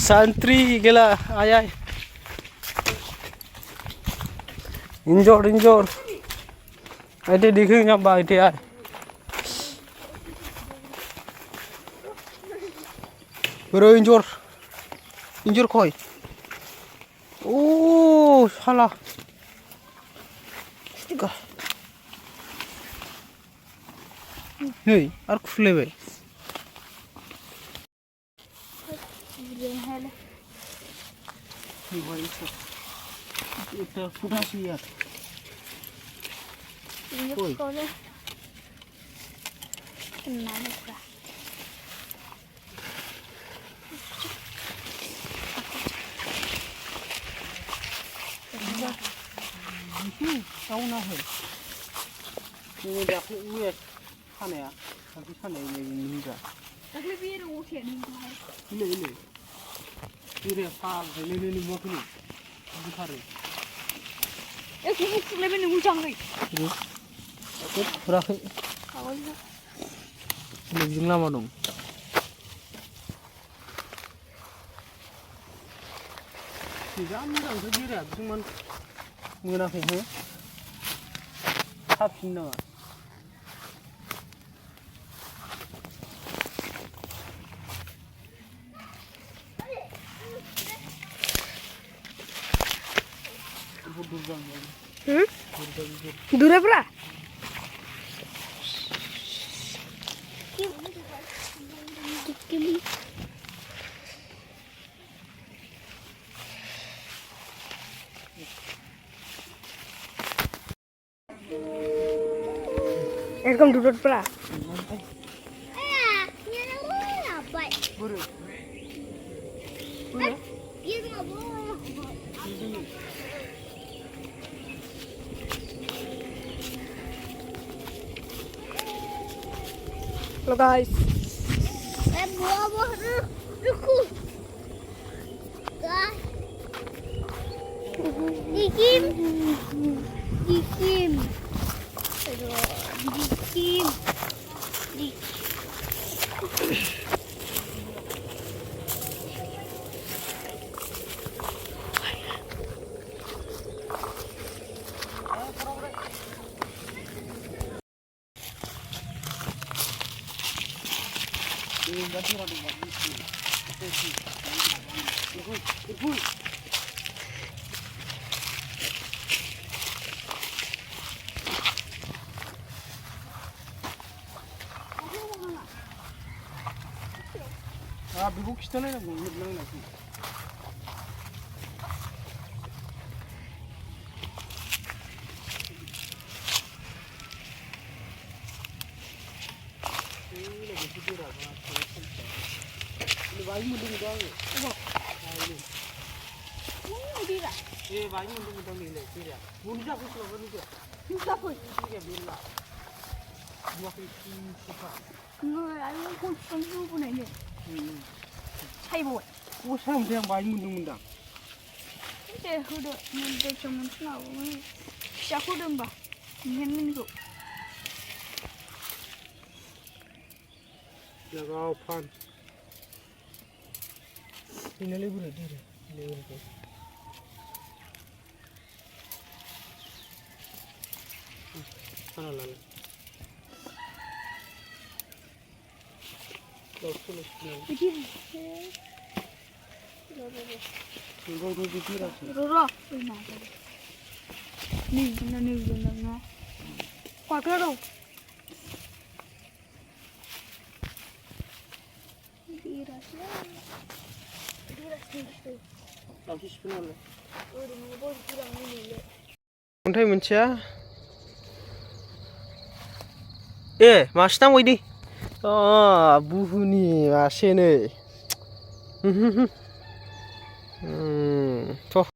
Santri gila ayai. Injor. Ite dikhi nyamba ite ay. Bro injor koi. Oh, salah. Stiga. Hey, arku flavor. Itu sudah siap. Ini boleh. Kenapa enggak? Tahu nah. Ini dah aku uas sana ya. Tapi sana ini enggak. Tapi biar usia nih. Ini. Ini apa? Ini mungkin. Bukan. Aku lebih nih ujang nih. Aku berapa? Awalnya. Ini jumlah mana dong? Tidak ambil sendiri, cuma mengenai ini. Habis nama. Dura berapa? Erkam duduk berapa? Halo guys. Buah ruku. Guys. Dikim. Aduh, dikim. Bibuk kita ni nak buat lang lagi. Ini bayi mudung dong. Bayi mudung ni le. Tidak. Bunja aku sudah bunja. Bisa pun. Tidak bila. Dua kali cepat. Nggak, aku langsung pun ini. Hai boy. Oh, saya yang bayi mudung. Ini udah mudah cuman tahu. Siapa udah mbak? Ini tu. Lagau pan. Ini lebih berat dia. Lebih berat. Sana lalu. Terus. Begini. Tunggu dikira. Roro. Ni benar. Kuat tu. Untai mencia. Mas tang widi. Oh, buhu ni masih ni. Toh.